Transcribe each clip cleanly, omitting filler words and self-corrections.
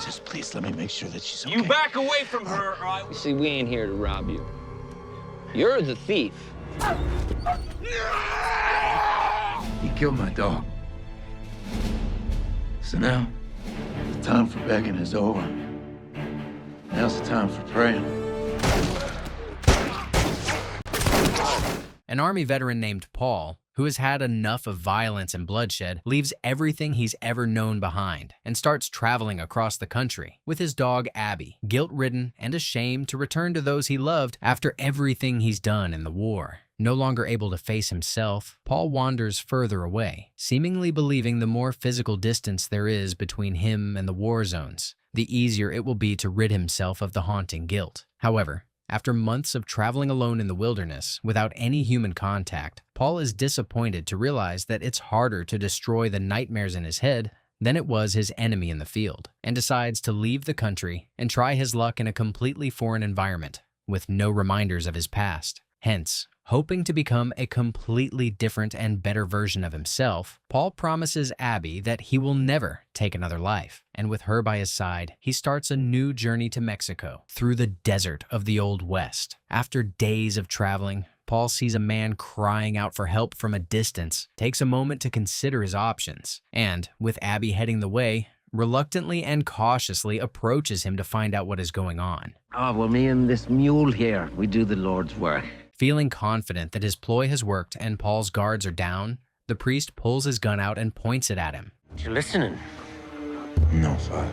Just please let me make sure that she's okay. You back away from her, or I... You see, we ain't here to rob you. You're the thief. He killed my dog. So now, the time for begging is over. Now's the time for praying. An Army veteran named Paul, who has had enough of violence and bloodshed, leaves everything he's ever known behind and starts traveling across the country with his dog Abby, guilt-ridden and ashamed to return to those he loved after everything he's done in the war. No longer able to face himself, Paul wanders further away, seemingly believing the more physical distance there is between him and the war zones, the easier it will be to rid himself of the haunting guilt. However, after months of traveling alone in the wilderness without any human contact, Paul is disappointed to realize that it's harder to destroy the nightmares in his head than it was his enemy in the field, and decides to leave the country and try his luck in a completely foreign environment with no reminders of his past. Hence, hoping to become a completely different and better version of himself, Paul promises Abby that he will never take another life, and with her by his side, he starts a new journey to Mexico through the desert of the Old West. After days of traveling, Paul sees a man crying out for help from a distance, takes a moment to consider his options, and, with Abby heading the way, reluctantly and cautiously approaches him to find out what is going on. Well, me and this mule here, we do the Lord's work. Feeling confident that his ploy has worked and Paul's guards are down, the priest pulls his gun out and points it at him. You're listening? No, Father.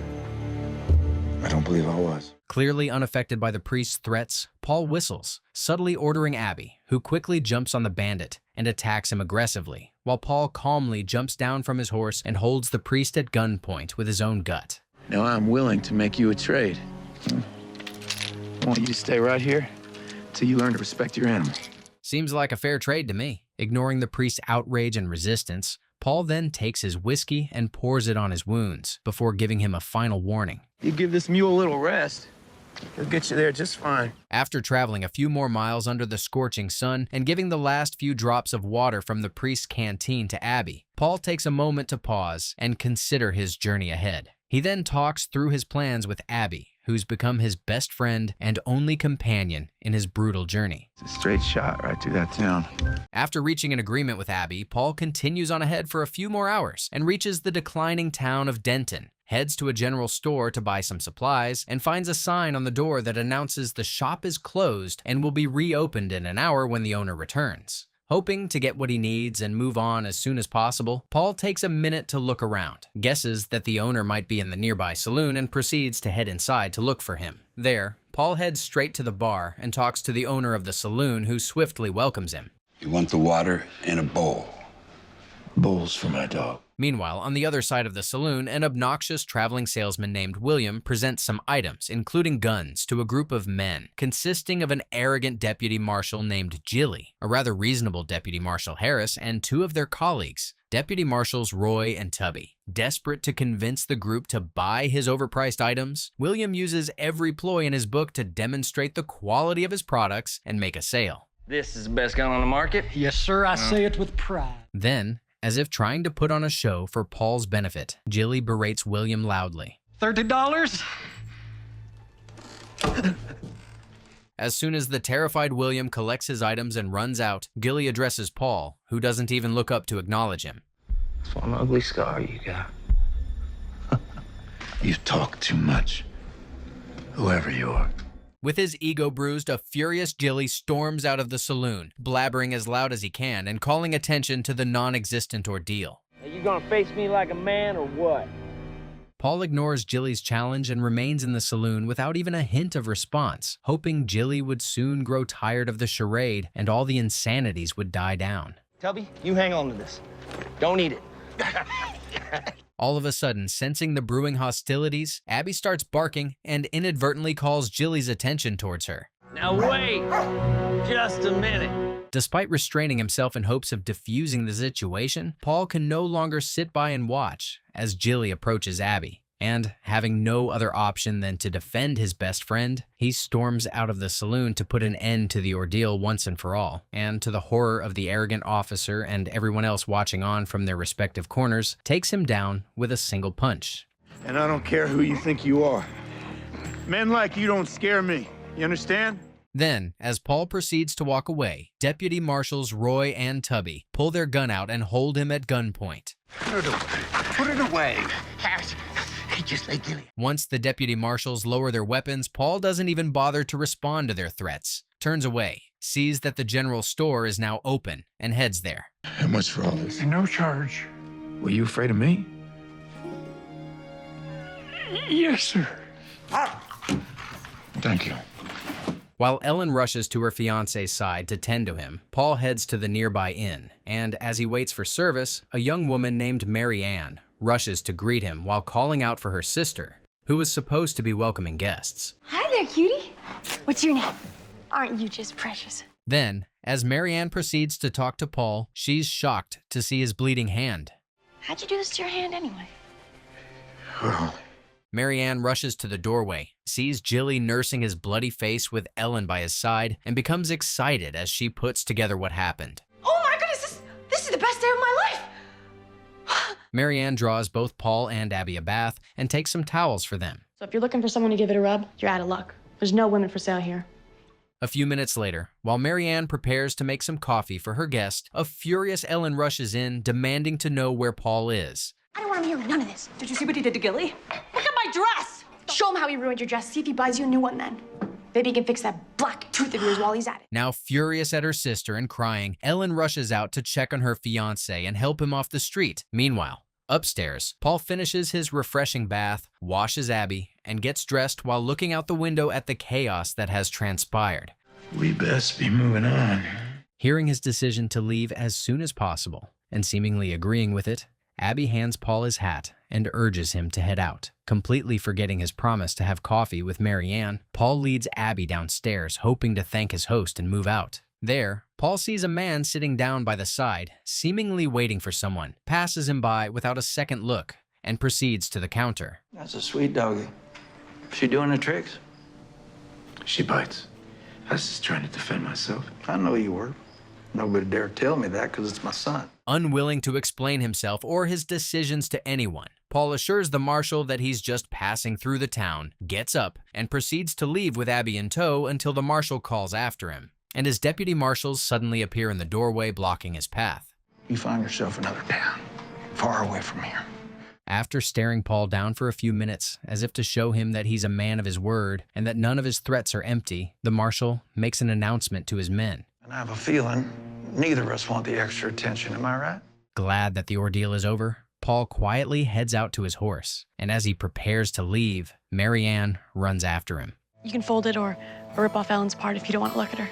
I don't believe I was. Clearly unaffected by the priest's threats, Paul whistles, subtly ordering Abby, who quickly jumps on the bandit and attacks him aggressively, while Paul calmly jumps down from his horse and holds the priest at gunpoint with his own gut. Now I'm willing to make you a trade. I want you to stay right here till you learn to respect your animal. Seems like a fair trade to me. Ignoring the priest's outrage and resistance, Paul then takes his whiskey and pours it on his wounds before giving him a final warning. You give this mule a little rest, he'll get you there just fine. After traveling a few more miles under the scorching sun and giving the last few drops of water from the priest's canteen to Abby, Paul takes a moment to pause and consider his journey ahead. He then talks through his plans with Abby, who's become his best friend and only companion in his brutal journey. It's a straight shot right through that town. After reaching an agreement with Abby, Paul continues on ahead for a few more hours and reaches the declining town of Denton, heads to a general store to buy some supplies, and finds a sign on the door that announces the shop is closed and will be reopened in an hour when the owner returns. Hoping to get what he needs and move on as soon as possible, Paul takes a minute to look around, guesses that the owner might be in the nearby saloon, and proceeds to head inside to look for him. There, Paul heads straight to the bar and talks to the owner of the saloon, who swiftly welcomes him. You want the water in a bowl. Bowls for my dog. Meanwhile, on the other side of the saloon, an obnoxious traveling salesman named William presents some items, including guns, to a group of men, consisting of an arrogant deputy marshal named Jilly, a rather reasonable deputy marshal Harris, and two of their colleagues, Deputy Marshals Roy and Tubby. Desperate to convince the group to buy his overpriced items, William uses every ploy in his book to demonstrate the quality of his products and make a sale. This is the best gun on the market? Yes, sir, I say it with pride. Then, as if trying to put on a show for Paul's benefit, Jilly berates William loudly. $30? As soon as the terrified William collects his items and runs out, Gilly addresses Paul, who doesn't even look up to acknowledge him. That's one ugly scar you got. You talk too much, whoever you are. With his ego bruised, a furious Jilly storms out of the saloon, blabbering as loud as he can and calling attention to the non-existent ordeal. Are you gonna face me like a man or what? Paul ignores Jilly's challenge and remains in the saloon without even a hint of response, hoping Jilly would soon grow tired of the charade and all the insanities would die down. Tubby, you hang on to this. Don't eat it. All of a sudden, sensing the brewing hostilities, Abby starts barking and inadvertently calls Jilly's attention towards her. Now wait, just a minute. Despite restraining himself in hopes of diffusing the situation, Paul can no longer sit by and watch as Jilly approaches Abby. And having no other option than to defend his best friend, he storms out of the saloon to put an end to the ordeal once and for all, and to the horror of the arrogant officer and everyone else watching on from their respective corners, takes him down with a single punch. And I don't care who you think you are. Men like you don't scare me. You understand? Then, as Paul proceeds to walk away, Deputy Marshals Roy and Tubby pull their gun out and hold him at gunpoint. Put it away. Just like Gilly. Once the deputy marshals lower their weapons, Paul doesn't even bother to respond to their threats, turns away, sees that the general store is now open, and heads there. How much for all this? No charge. Were you afraid of me? Yes, sir. Thank you. While Ellen rushes to her fiancé's side to tend to him, Paul heads to the nearby inn, and as he waits for service, a young woman named Mary Ann rushes to greet him while calling out for her sister, who was supposed to be welcoming guests. Hi there, cutie. What's your name? Aren't you just precious? Then, as Mary Ann proceeds to talk to Paul, she's shocked to see his bleeding hand. How'd you do this to your hand anyway? Mary Ann rushes to the doorway, sees Jilly nursing his bloody face with Ellen by his side, and becomes excited as she puts together what happened. Oh my goodness, this is the best day of my life! Mary Ann draws both Paul and Abby a bath and takes some towels for them. So if you're looking for someone to give it a rub, you're out of luck. There's no women for sale here. A few minutes later, while Mary Ann prepares to make some coffee for her guest, a furious Ellen rushes in, demanding to know where Paul is. I don't want to hear none of this. Did you see what he did to Gilly? Look at my dress! Show him how he ruined your dress. See if he buys you a new one then. Maybe he can fix that black tooth of yours while he's at it. Now furious at her sister and crying, Ellen rushes out to check on her fiancé and help him off the street. Meanwhile, upstairs, Paul finishes his refreshing bath, washes Abby, and gets dressed while looking out the window at the chaos that has transpired. We best be moving on. Hearing his decision to leave as soon as possible, and seemingly agreeing with it, Abby hands Paul his hat and urges him to head out. Completely forgetting his promise to have coffee with Mary Ann, Paul leads Abby downstairs, hoping to thank his host and move out. There, Paul sees a man sitting down by the side, seemingly waiting for someone, passes him by without a second look, and proceeds to the counter. That's a sweet doggy. She doing the tricks? She bites. I was just trying to defend myself. I know you were. Nobody dare tell me that because it's my son. Unwilling to explain himself or his decisions to anyone, Paul assures the marshal that he's just passing through the town, gets up, and proceeds to leave with Abby in tow until the marshal calls after him, and his deputy marshals suddenly appear in the doorway blocking his path. You find yourself another town, far away from here. After staring Paul down for a few minutes, as if to show him that he's a man of his word and that none of his threats are empty, the marshal makes an announcement to his men. And I have a feeling neither of us want the extra attention, am I right? Glad that the ordeal is over, Paul quietly heads out to his horse, and as he prepares to leave, Mary Ann runs after him. You can fold it or rip off Ellen's part if you don't want to look at her.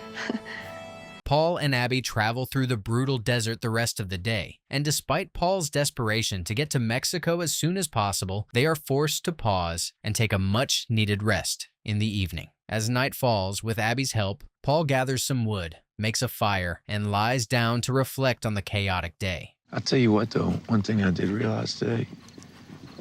Paul and Abby travel through the brutal desert the rest of the day, and despite Paul's desperation to get to Mexico as soon as possible, they are forced to pause and take a much-needed rest in the evening. As night falls, with Abby's help, Paul gathers some wood, makes a fire, and lies down to reflect on the chaotic day. I'll tell you what, though, one thing I did realize today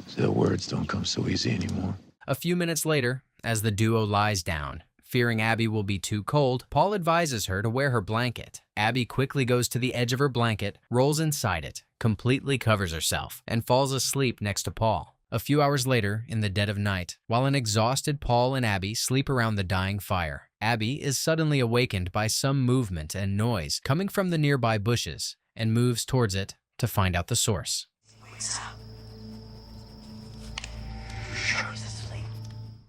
is that words don't come so easy anymore. A few minutes later, as the duo lies down, fearing Abby will be too cold, Paul advises her to wear her blanket. Abby quickly goes to the edge of her blanket, rolls inside it, completely covers herself, and falls asleep next to Paul. A few hours later, in the dead of night, while an exhausted Paul and Abby sleep around the dying fire, Abby is suddenly awakened by some movement and noise coming from the nearby bushes and moves towards it to find out the source.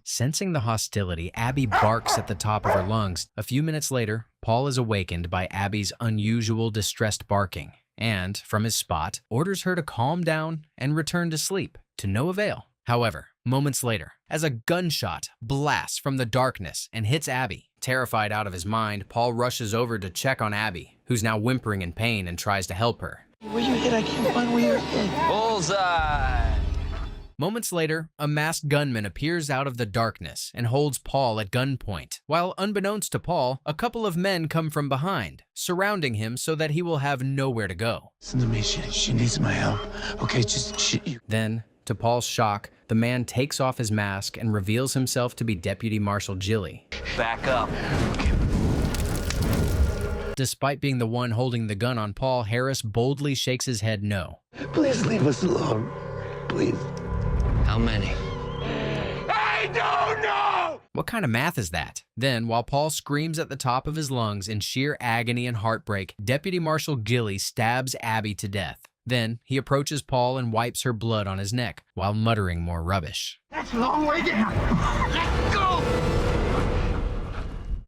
Sensing the hostility, Abby barks at the top of her lungs. A few minutes later, Paul is awakened by Abby's unusual distressed barking and, from his spot, orders her to calm down and return to sleep, to no avail. However, moments later, as a gunshot blasts from the darkness and hits Abby, terrified out of his mind, Paul rushes over to check on Abby, who's now whimpering in pain and tries to help her. Where you hit? I can't find where you're hit. Bullseye! Moments later, a masked gunman appears out of the darkness and holds Paul at gunpoint, while unbeknownst to Paul, a couple of men come from behind, surrounding him so that he will have nowhere to go. Listen to me, she needs my help. Okay, just... Then, To Paul's shock, the man takes off his mask and reveals himself to be Deputy Marshal Gilly. Back up. Despite being the one holding the gun on Paul, Harris boldly shakes his head no. Please leave us alone. Please. How many? I don't know! What kind of math is that? Then, while Paul screams at the top of his lungs in sheer agony and heartbreak, Deputy Marshal Gilly stabs Abby to death. Then, he approaches Paul and wipes her blood on his neck, while muttering more rubbish. That's a long way down. Let's go!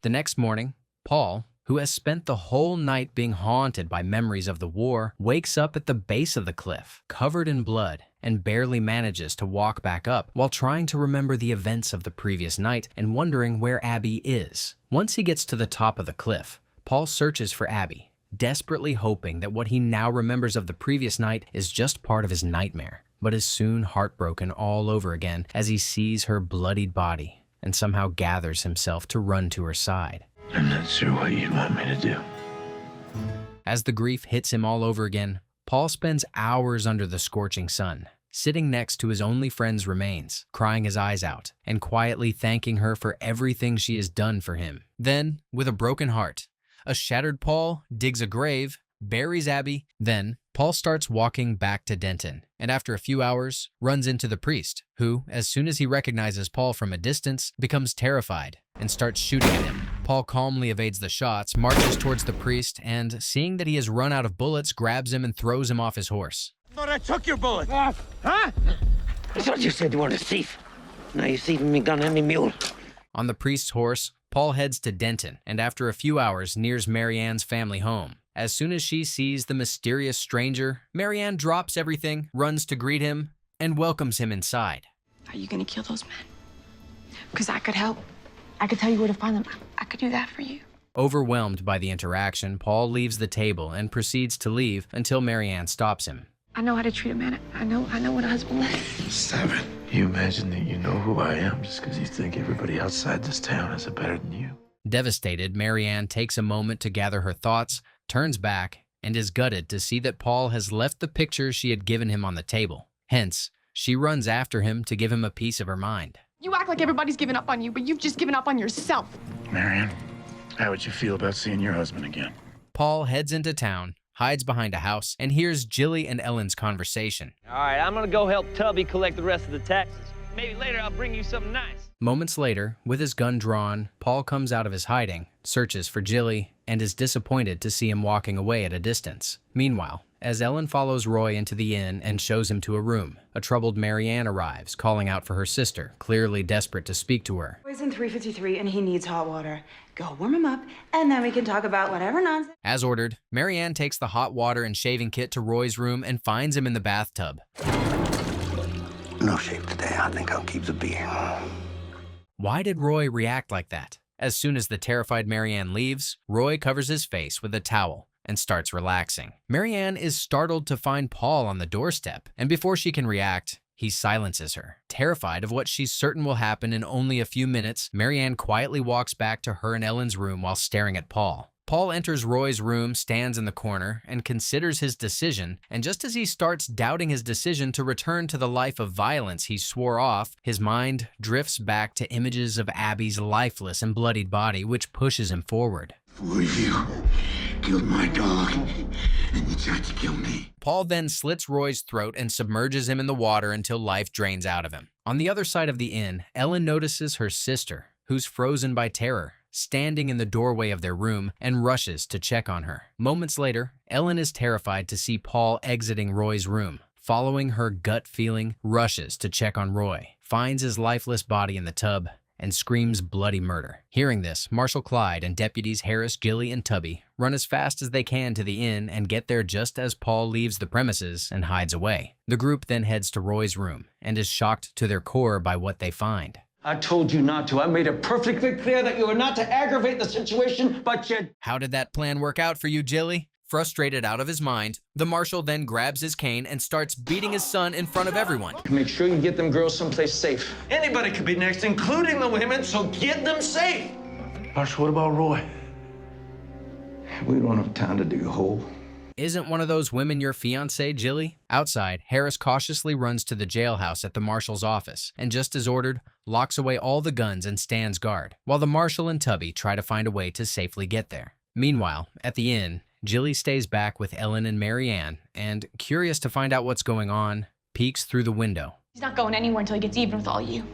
The next morning, Paul, who has spent the whole night being haunted by memories of the war, wakes up at the base of the cliff, covered in blood, and barely manages to walk back up while trying to remember the events of the previous night and wondering where Abby is. Once he gets to the top of the cliff, Paul searches for Abby, desperately hoping that what he now remembers of the previous night is just part of his nightmare, but is soon heartbroken all over again as he sees her bloodied body and somehow gathers himself to run to her side. I'm not sure what you'd want me to do. As the grief hits him all over again, Paul spends hours under the scorching sun, sitting next to his only friend's remains, crying his eyes out, and quietly thanking her for everything she has done for him. Then, with a broken heart, a shattered Paul digs a grave, buries Abby. Then, Paul starts walking back to Denton, and after a few hours, runs into the priest, who, as soon as he recognizes Paul from a distance, becomes terrified and starts shooting at him. Paul calmly evades the shots, marches towards the priest, and, seeing that he has run out of bullets, grabs him and throws him off his horse. I thought I took your bullet. Huh? I thought you said you weren't a thief. Now you're thieving me gun and me mule. On the priest's horse, Paul heads to Denton, and after a few hours nears Marianne's family home. As soon as she sees the mysterious stranger, Marianne drops everything, runs to greet him, and welcomes him inside. Are you gonna kill those men? Because I could help. I could tell you where to find them. I could do that for you. Overwhelmed by the interaction, Paul leaves the table and proceeds to leave until Marianne stops him. I know how to treat a man. I know what a husband is. Stop it. You imagine that you know who I am just because you think everybody outside this town is better than you. Devastated, Marianne takes a moment to gather her thoughts, turns back, and is gutted to see that Paul has left the picture she had given him on the table. Hence, she runs after him to give him a piece of her mind. You act like everybody's given up on you, but you've just given up on yourself. Marianne, how would you feel about seeing your husband again? Paul heads into town, hides behind a house, and hears Gilly and Ellen's conversation. All right, I'm gonna go help Tubby collect the rest of the taxes. Maybe later I'll bring you something nice. Moments later, with his gun drawn, Paul comes out of his hiding, searches for Gilly, and is disappointed to see him walking away at a distance. Meanwhile, as Ellen follows Roy into the inn and shows him to a room, a troubled Marianne arrives, calling out for her sister, clearly desperate to speak to her. Roy's in 353 and he needs hot water. Go warm him up, and then we can talk about whatever nonsense. As ordered, Marianne takes the hot water and shaving kit to Roy's room and finds him in the bathtub. No shave today. I think I'll keep the beer. Why did Roy react like that? As soon as the terrified Marianne leaves, Roy covers his face with a towel and starts relaxing. Marianne is startled to find Paul on the doorstep, and before she can react, he silences her. Terrified of what she's certain will happen in only a few minutes, Marianne quietly walks back to her and Ellen's room while staring at Paul. Paul enters Roy's room, stands in the corner, and considers his decision, and just as he starts doubting his decision to return to the life of violence he swore off, his mind drifts back to images of Abby's lifeless and bloodied body, which pushes him forward. For you killed my dog, and you tried to kill me. Paul then slits Roy's throat and submerges him in the water until life drains out of him. On the other side of the inn, Ellen notices her sister, who's frozen by terror, standing in the doorway of their room, and rushes to check on her. Moments later, Ellen is terrified to see Paul exiting Roy's room. Following her gut feeling, rushes to check on Roy, finds his lifeless body in the tub, and screams bloody murder. Hearing this, Marshal Clyde and deputies Harris, Gilly, and Tubby run as fast as they can to the inn and get there just as Paul leaves the premises and hides away. The group then heads to Roy's room and is shocked to their core by what they find. I told you not to. I made it perfectly clear that you were not to aggravate the situation, but you... How did that plan work out for you, Gilly? Frustrated out of his mind, the marshal then grabs his cane and starts beating his son in front of everyone. Make sure you get them girls someplace safe. Anybody could be next, including the women, so get them safe. Marshal, what about Roy? We don't have time to dig a hole. isn't one of those women your fiancé, Jilly? Outside, Harris cautiously runs to the jailhouse at the marshal's office and, just as ordered, locks away all the guns and stands guard, while the marshal and Tubby try to find a way to safely get there. Meanwhile, at the inn, Jilly stays back with Ellen and Marianne and, curious to find out what's going on, peeks through the window. He's not going anywhere until he gets even with all you.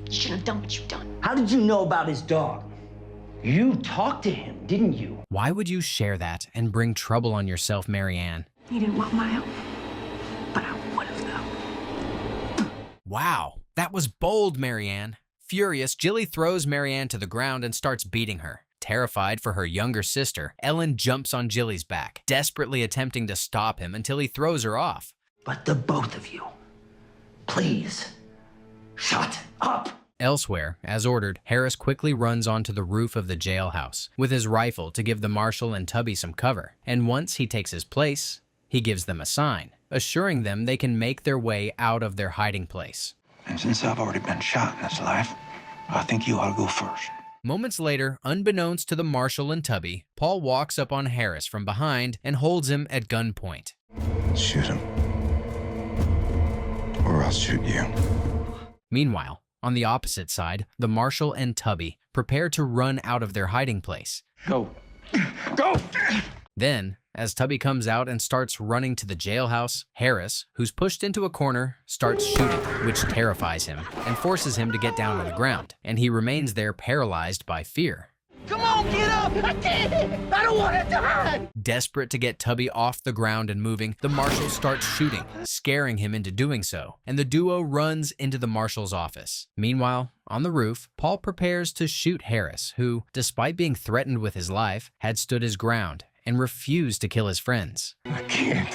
You shouldn't have done what you've done. How did you know about his dog? You talked to him, didn't you? Why would you share that and bring trouble on yourself, Marianne? He didn't want my help, but I would have though. Wow, that was bold, Marianne. Furious, Jilly throws Marianne to the ground and starts beating her. Terrified for her younger sister, Ellen jumps on Jilly's back, desperately attempting to stop him until he throws her off. But the both of you, please, shut up. Elsewhere, as ordered, Harris quickly runs onto the roof of the jailhouse with his rifle to give the marshal and Tubby some cover. And once he takes his place, he gives them a sign, assuring them they can make their way out of their hiding place. And since I've already been shot in this life, I think you ought to go first. Moments later, unbeknownst to the marshal and Tubby, Paul walks up on Harris from behind and holds him at gunpoint. Shoot him. Or I'll shoot you. Meanwhile, on the opposite side, the marshal and Tubby prepare to run out of their hiding place. Go. Go! Then, as Tubby comes out and starts running to the jailhouse, Harris, who's pushed into a corner, starts shooting, which terrifies him and forces him to get down on the ground, and he remains there paralyzed by fear. Come on, get up! I can't! I don't want to die! Desperate to get Tubby off the ground and moving, the marshal starts shooting, scaring him into doing so, and the duo runs into the marshal's office. Meanwhile, on the roof, Paul prepares to shoot Harris, who, despite being threatened with his life, had stood his ground and refused to kill his friends. I can't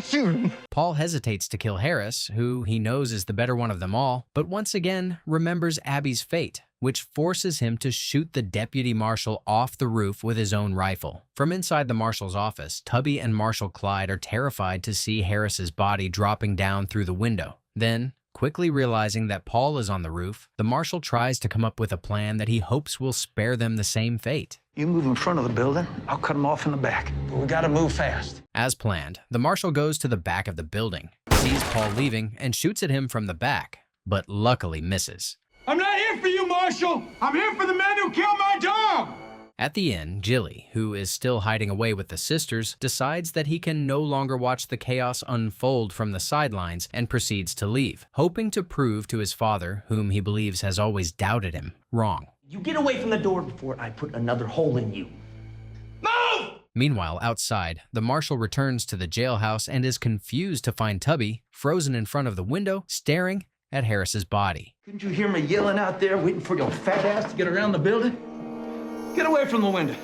shoot him. Paul hesitates to kill Harris, who he knows is the better one of them all, but once again remembers Abby's fate, which forces him to shoot the deputy marshal off the roof with his own rifle. From inside the marshal's office, Tubby and Marshal Clyde are terrified to see Harris's body dropping down through the window. Then, quickly realizing that Paul is on the roof, the marshal tries to come up with a plan that he hopes will spare them the same fate. You move in front of the building, I'll cut them off in the back. But we gotta move fast. As planned, the marshal goes to the back of the building, sees Paul leaving, and shoots at him from the back, but luckily misses. I'm not here for you, Marshal. I'm here for the man who killed my dog. At the inn, Jilly, who is still hiding away with the sisters, decides that he can no longer watch the chaos unfold from the sidelines and proceeds to leave, hoping to prove to his father, whom he believes has always doubted him, wrong. You get away from the door before I put another hole in you. Move! Meanwhile, outside, the marshal returns to the jailhouse and is confused to find Tubby frozen in front of the window, staring at Harris's body. Couldn't you hear me yelling out there, waiting for your fat ass to get around the building? Get away from the window.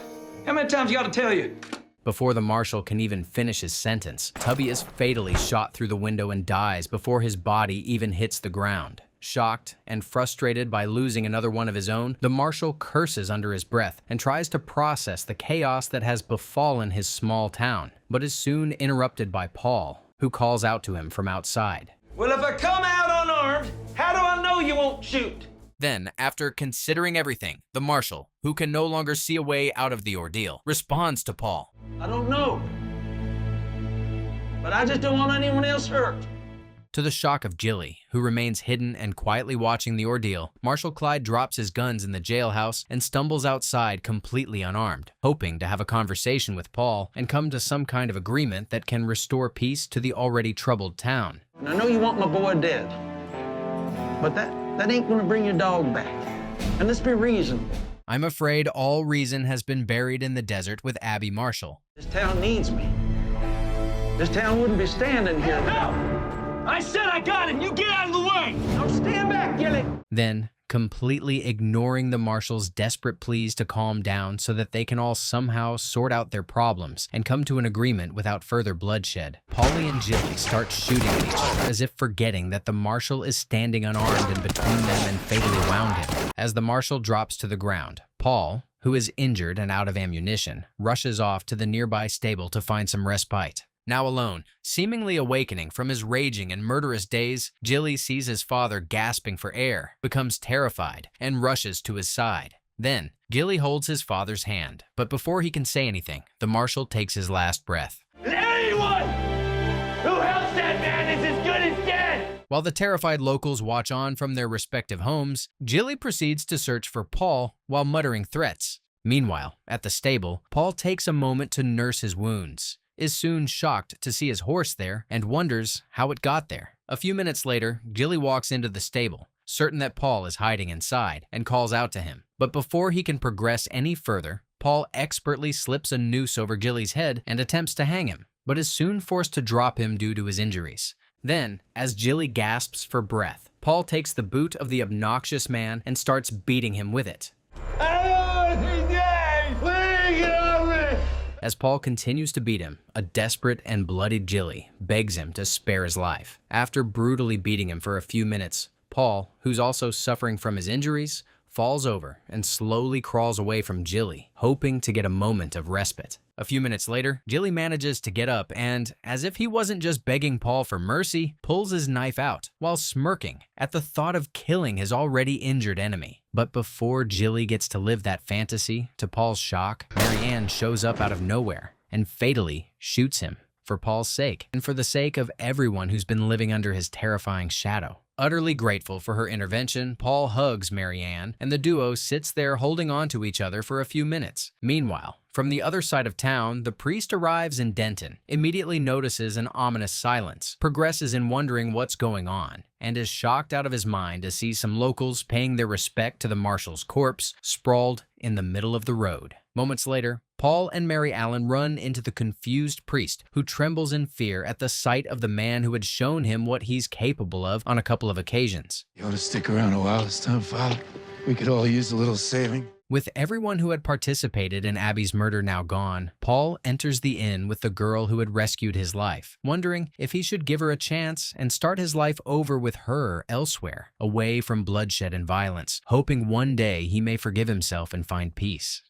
How many times you gotta tell you? Before the marshal can even finish his sentence, Tubby is fatally shot through the window and dies before his body even hits the ground. Shocked and frustrated by losing another one of his own, the marshal curses under his breath and tries to process the chaos that has befallen his small town, but is soon interrupted by Paul, who calls out to him from outside. Well, if I come out unarmed, how do I know you won't shoot? Then, after considering everything, the marshal, who can no longer see a way out of the ordeal, responds to Paul. I don't know. But I just don't want anyone else hurt. To the shock of Jilly, who remains hidden and quietly watching the ordeal, Marshal Clyde drops his guns in the jailhouse and stumbles outside completely unarmed, hoping to have a conversation with Paul and come to some kind of agreement that can restore peace to the already troubled town. And I know you want my boy dead, but that ain't gonna bring your dog back. And let's be reasonable. I'm afraid all reason has been buried in the desert with Abby Marshall. This town needs me. This town wouldn't be standing here without me. I said I got him. You get out of the way. Now stand back, Gilly. Then, completely ignoring the marshal's desperate pleas to calm down so that they can all somehow sort out their problems and come to an agreement without further bloodshed, Polly and Jilly start shooting at each other as if forgetting that the marshal is standing unarmed in between them and fatally wound him. As the marshal drops to the ground, Paul, who is injured and out of ammunition, rushes off to the nearby stable to find some respite. Now alone, seemingly awakening from his raging and murderous days, Jilly sees his father gasping for air, becomes terrified, and rushes to his side. Then, Gilly holds his father's hand, but before he can say anything, the marshal takes his last breath. Anyone who helps that man is as good as dead! While the terrified locals watch on from their respective homes, Gilly proceeds to search for Paul while muttering threats. Meanwhile, at the stable, Paul takes a moment to nurse his wounds, is soon shocked to see his horse there, and wonders how it got there. A few minutes later, Gilly walks into the stable, certain that Paul is hiding inside, and calls out to him. But before he can progress any further, Paul expertly slips a noose over Gilly's head and attempts to hang him, but is soon forced to drop him due to his injuries. Then, as Gilly gasps for breath, Paul takes the boot of the obnoxious man and starts beating him with it. As Paul continues to beat him, a desperate and bloodied Gilly begs him to spare his life. After brutally beating him for a few minutes, Paul, who's also suffering from his injuries, falls over and slowly crawls away from Gilly, hoping to get a moment of respite. A few minutes later, Gilly manages to get up and, as if he wasn't just begging Paul for mercy, pulls his knife out while smirking at the thought of killing his already injured enemy. But before Gilly gets to live that fantasy, to Paul's shock, Marianne shows up out of nowhere and fatally shoots him for Paul's sake and for the sake of everyone who's been living under his terrifying shadow. Utterly grateful for her intervention, Paul hugs Marianne, and the duo sits there holding on to each other for a few minutes. Meanwhile, from the other side of town, the priest arrives in Denton, immediately notices an ominous silence, progresses in wondering what's going on, and is shocked out of his mind to see some locals paying their respect to the marshal's corpse sprawled in the middle of the road. Moments later, Paul and Mary Allen run into the confused priest, who trembles in fear at the sight of the man who had shown him what he's capable of on a couple of occasions. You ought to stick around a while this time, Father. We could all use a little saving. With everyone who had participated in Abby's murder now gone, Paul enters the inn with the girl who had rescued his life, wondering if he should give her a chance and start his life over with her elsewhere, away from bloodshed and violence, hoping one day he may forgive himself and find peace.